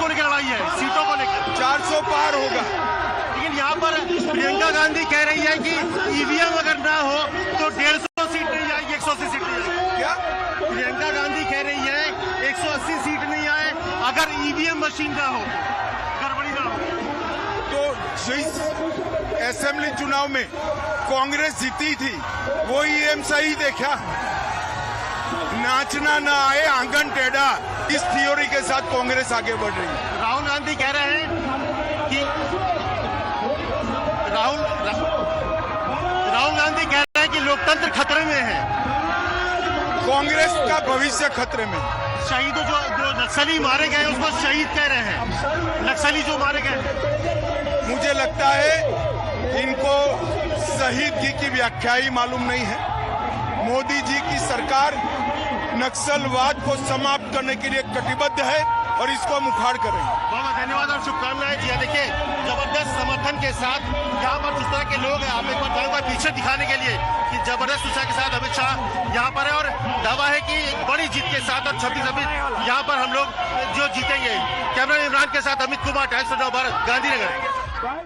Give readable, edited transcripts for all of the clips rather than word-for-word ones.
उसको लेकर लड़ाई है, सीटों को लेकर 400 पार होगा। लेकिन यहाँ पर प्रियंका गांधी कह रही है कि ईवीएम अगर ना हो तो 150 सीट नहीं आएगी, 180 सीट नहीं आएगी। क्या प्रियंका गांधी कह रही है 180 सीट नहीं आए अगर ईवीएम मशीन ना हो, गड़बड़ी ना हो। तो जिस असेंबली चुनाव में कांग्रेस जीती थी वो ईवीएम सही देखा, नाचना ना आए आंगन टेढ़ा, इस थ्योरी के साथ कांग्रेस आगे बढ़ रही है। राहुल गांधी कह रहे हैं कि राहुल गांधी कह रहे हैं कि लोकतंत्र खतरे में है, कांग्रेस का भविष्य खतरे में। शहीदों जो नक्सली मारे गए उसको शहीद कह रहे हैं, नक्सली जो मारे गए। मुझे लगता है इनको शहीदगी की व्याख्या ही मालूम नहीं है। मोदी जी की सरकार नक्सलवाद को समाप्त करने के लिए कटिबद्ध है और इसको हम उखाड़ करेंगे। बहुत धन्यवाद और शुभकामनाएं जी। देखिए जबरदस्त समर्थन के साथ यहाँ पर जिस तरह के लोग हैं, आप एक बार जाऊंगा पीछे दिखाने के लिए कि जबरदस्त उत्साह के साथ अमित शाह यहाँ पर है और दावा है कि एक बड़ी जीत के साथ और 26 अमित यहाँ पर हम लोग जो जीतेंगे। कैमरा इमरान के साथ Amit Kumar, times of Bharat, Gandhinagar.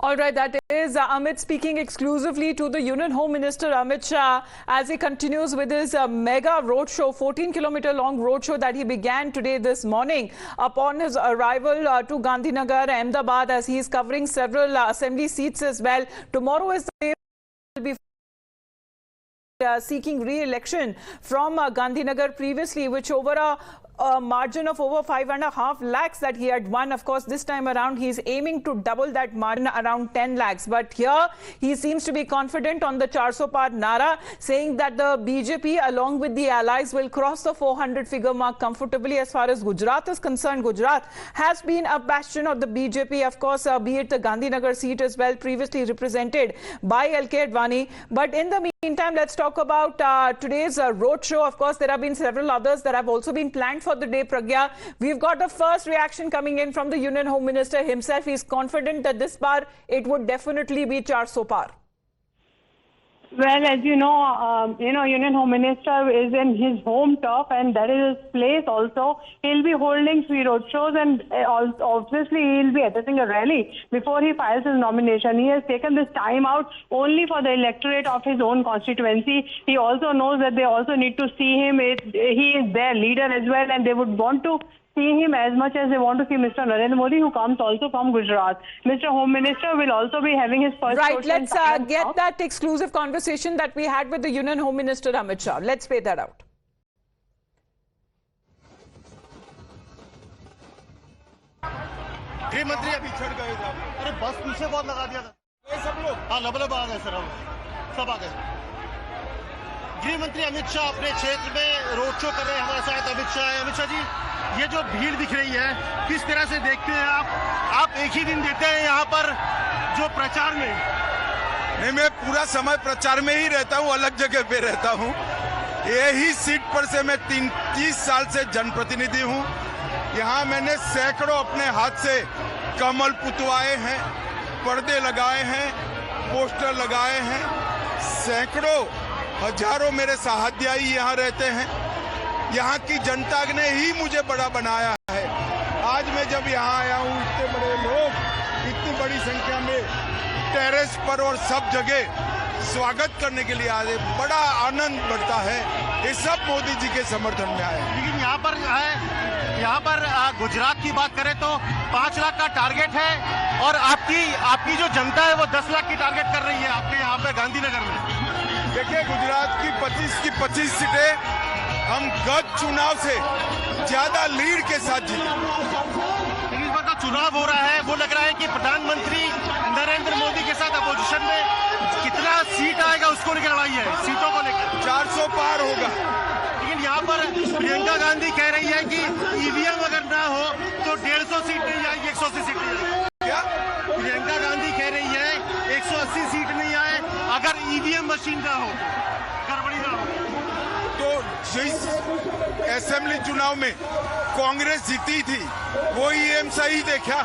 All right, that is Amit speaking exclusively to the Union Home Minister Amit Shah as he continues with his mega roadshow, 14-kilometer long roadshow that he began today this morning upon his arrival to Gandhinagar, Ahmedabad, as he is covering several assembly seats as well. Tomorrow is the day will be seeking re-election from Gandhinagar previously, which over a margin of over 5.5 lakhs that he had won. Of course, this time around he is aiming to double that margin, around 10 lakhs. But here he seems to be confident on the 400 par nara, saying that the BJP along with the allies will cross the 400 figure mark comfortably. As far as Gujarat is concerned, Gujarat has been a bastion of the BJP, of course, be it the Gandhinagar seat as well, previously represented by LK Advani. But in the meantime, let's talk about today's road show. Of course, there have been several others that have also been planned for the day, Pragya. We've got the first reaction coming in from the Union Home Minister himself. He's confident that this bar, it would definitely be 400 par. Well, as you know, Union Home Minister is in his home turf, and that is his place also. He'll be holding 3 road shows, and obviously he'll be attending a rally before he files his nomination. He has taken this time out only for the electorate of his own constituency. He also knows that they also need to see him. He is their leader as well, and they would want to see him as much as they want to see Mr. Narendra Modi, who comes also from Gujarat. Mr. Home Minister will also be having his first... Right, let's get that exclusive conversation that we had with the Union Home Minister Amit Shah. Let's play that out. गृह मंत्री अभी चढ़ गए थे। अरे बस पीछे बहुत लगा दिया था। ये सब लोग हाँ लब आ गए सर, सब आ गए। गृह मंत्री अमित शाह अपने क्षेत्र में रोड शो कर रहे हैं। हमारे साथ अमित शाह है। अमित शाह जी, ये जो भीड़ दिख रही है किस तरह से देखते हैं आप एक ही दिन देते हैं यहाँ पर जो प्रचार में? नहीं, मैं पूरा समय प्रचार में ही रहता हूँ, अलग जगह पे रहता हूँ। यही सीट पर से मैं 30 साल से जनप्रतिनिधि हूँ। यहाँ मैंने सैकड़ों अपने हाथ से कमल पुतवाए हैं, पर्दे लगाए हैं, पोस्टर लगाए हैं। सैकड़ों हजारों मेरे सहाध्यायी यहाँ रहते हैं। यहाँ की जनता ने ही मुझे बड़ा बनाया है। आज मैं जब यहाँ आया हूँ, इतने बड़े लोग इतनी बड़ी संख्या में टेरेस पर और सब जगह स्वागत करने के लिए आए, बड़ा आनंद बढ़ता है। ये सब मोदी जी के समर्थन में आए। लेकिन यहाँ पर गुजरात की बात करें तो 5 लाख का टारगेट है और आपकी जो जनता है वो 10 लाख की टारगेट कर रही है आपके यहाँ पे गांधीनगर में। देखिए, गुजरात की 25 सीटें हम गत चुनाव से ज्यादा लीड के साथ जीते। लेकिन इस बार का चुनाव हो रहा है, वो लग रहा है कि प्रधानमंत्री नरेंद्र मोदी के साथ अपोजिशन में कितना सीट आएगा उसको लेकर लड़ाई है, सीटों को लेकर 400 पार होगा। लेकिन यहाँ पर प्रियंका गांधी कह रही है कि ईवीएम अगर ना हो तो 150 सीट नहीं आएगी, 180 सीट नहीं आएगी। क्या प्रियंका गांधी कह रही है 180 सीट नहीं आए अगर ईवीएम मशीन ना हो, गड़बड़ी ना हो। तो जिस असेंबली चुनाव में कांग्रेस जीती थी वो ईवीएम सही देखा,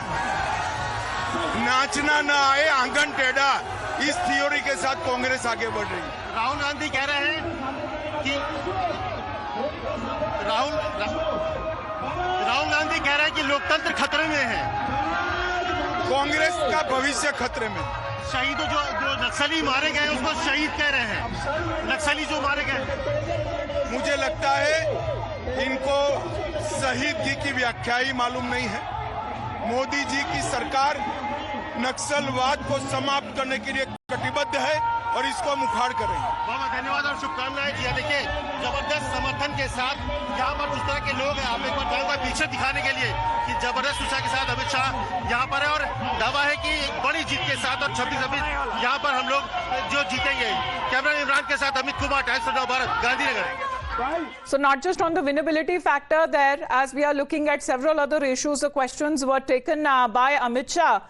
नाचना ना आए आंगन टेढ़ा, इस थ्योरी के साथ कांग्रेस आगे बढ़ रही है। राहुल गांधी कह रहे हैं कि राहुल गांधी कह रहे हैं कि लोकतंत्र खतरे में है। कांग्रेस का भविष्य खतरे में। शहीदों जो नक्सली मारे गए उसको शहीद कह रहे हैं, नक्सली जो मारे गए। मुझे लगता है इनको शहीदगी की व्याख्या ही मालूम नहीं है। मोदी जी की सरकार नक्सलवाद को समाप्त करने के लिए कटिबद्ध है और इसको मुखाड़ करेंगे। बहुत बहुत धन्यवाद और शुभकामनाएं जी। देखिए जबरदस्त समर्थन के साथ यहाँ पर जिस तरह के लोग हैं, आप एक बार जाऊंगा पीछे दिखाने के लिए कि जबरदस्त उत्साह के साथ अमित शाह यहाँ पर है और दावा है कि एक बड़ी जीत के साथ और 26 यहाँ पर हम लोग जो जीतेंगे। कैमरा इमरान के साथ Amit Kumar, times of Bharat, Gandhinagar. So not just on the winnability factor there, as we are looking at several other issues, the questions were taken by Amit Shah,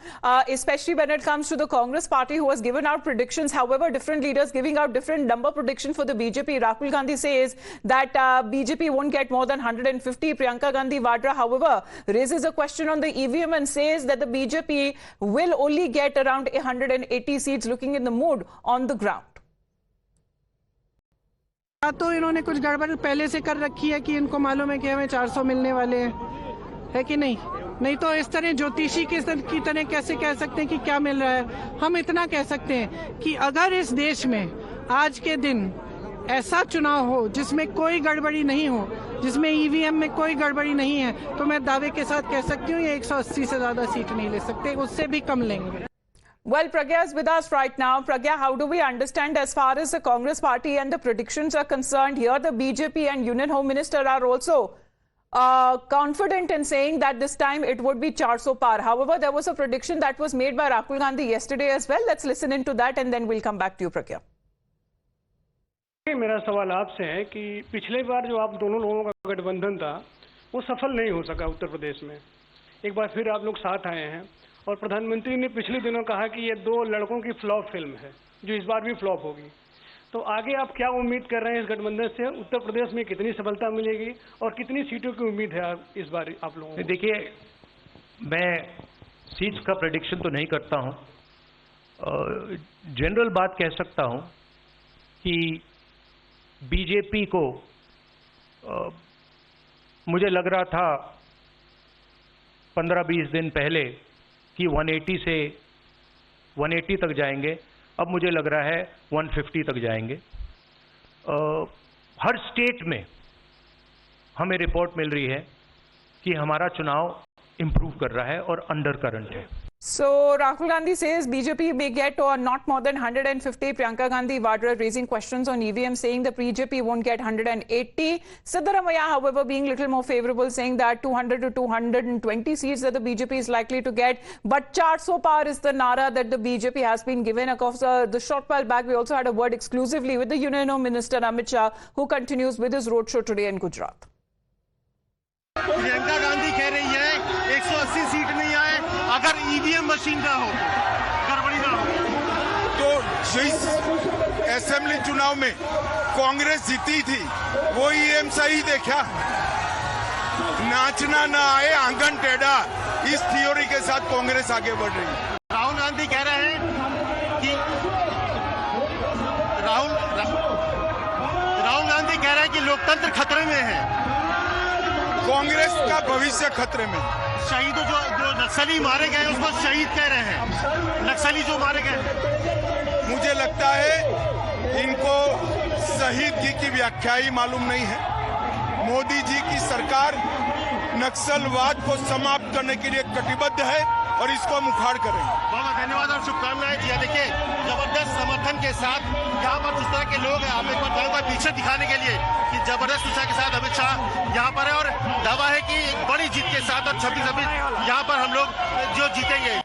especially when it comes to the Congress party who has given out predictions. However, different leaders giving out different number prediction for the BJP. Rahul Gandhi says that BJP won't get more than 150. Priyanka Gandhi Vadra, however, raises a question on the EVM and says that the BJP will only get around 180 seats, looking in the mood on the ground. तो इन्होंने कुछ गड़बड़ पहले से कर रखी है कि इनको मालूम है कि हमें 400 मिलने वाले हैं, है कि नहीं तो इस तरह ज्योतिषी की तरह कैसे कह सकते हैं कि क्या मिल रहा है। हम इतना कह सकते हैं कि अगर इस देश में आज के दिन ऐसा चुनाव हो जिसमें कोई गड़बड़ी नहीं हो, जिसमें ईवीएम में कोई गड़बड़ी नहीं है, तो मैं दावे के साथ कह सकती हूँ ये 180 से ज्यादा सीट नहीं ले सकते, उससे भी कम लेंगे। Well, Pragya is with us right now. Pragya, how do we understand as far as the Congress party and the predictions are concerned? Here the BJP and Union Home Minister are also confident in saying that this time it would be 400 par. However, there was a prediction that was made by Rahul Gandhi yesterday as well. Let's listen into that and then we'll come back to you, Pragya. मेरा सवाल आपसे है कि पिछले बार जो आप दोनों लोगों का गठबंधन था वो सफल नहीं हो सका उत्तर प्रदेश में। एक बार फिर आप लोग साथ आए हैं और प्रधानमंत्री ने पिछले दिनों कहा कि ये दो लड़कों की फ्लॉप फिल्म है जो इस बार भी फ्लॉप होगी। तो आगे आप क्या उम्मीद कर रहे हैं इस गठबंधन से? उत्तर प्रदेश में कितनी सफलता मिलेगी और कितनी सीटों की उम्मीद है इस बार आप लोगों को? देखिए, मैं सीट्स का प्रेडिक्शन तो नहीं करता हूं, जनरल बात कह सकता हूं कि बीजेपी को मुझे लग रहा था 15-20 दिन पहले कि 180 से 180 तक जाएंगे, अब मुझे लग रहा है 150 तक जाएंगे। हर स्टेट में हमें रिपोर्ट मिल रही है कि हमारा चुनाव इंप्रूव कर रहा है और अंडर करंट है। So Rahul Gandhi says BJP may get not more than 150. Priyanka Gandhi Vadra raising questions on EVM, saying the BJP won't get 180. Siddaramaiah, however, being little more favorable, saying that 200 to 220 seats that the BJP is likely to get. But 400 par is the nara that the BJP has been given. Of course, the short while back, we also had a word exclusively with the Union Home Minister Amit Shah, who continues with his roadshow today in Gujarat. Priyanka Gandhi कह रही है 180 seat नहीं आए अगर EVM machine ना हो, गड़बड़ी ना हो। तो जिस असेंबली चुनाव में कांग्रेस जीती थी वो ईवीएम सही देखा, नाचना ना आए आंगन टेढ़ा, इस थ्योरी के साथ कांग्रेस आगे बढ़ रही है। राहुल गांधी कह रहे हैं कि राहुल गांधी कह रहे हैं कि लोकतंत्र खतरे में है, कांग्रेस का भविष्य खतरे में। शहीदों जो नक्सली मारे गए उसको शहीद कह रहे हैं, नक्सली जो मारे गए। मुझे लगता है इनको शहीदगी की व्याख्या ही मालूम नहीं है। मोदी जी की सरकार नक्सलवाद को समाप्त करने के लिए कटिबद्ध है और इसको मुखाड़ करेंगे। बहुत धन्यवाद और शुभकामनाएं जी। देखिए जबरदस्त समर्थन के साथ यहाँ पर जिस तरह के लोग हैं, आप एक बार जाऊंगा पीछे दिखाने के लिए कि जबरदस्त उत्साह के साथ अमित शाह यहाँ पर है और दावा है कि एक बड़ी जीत के साथ और 26 यहाँ पर हम लोग जो जीतेंगे।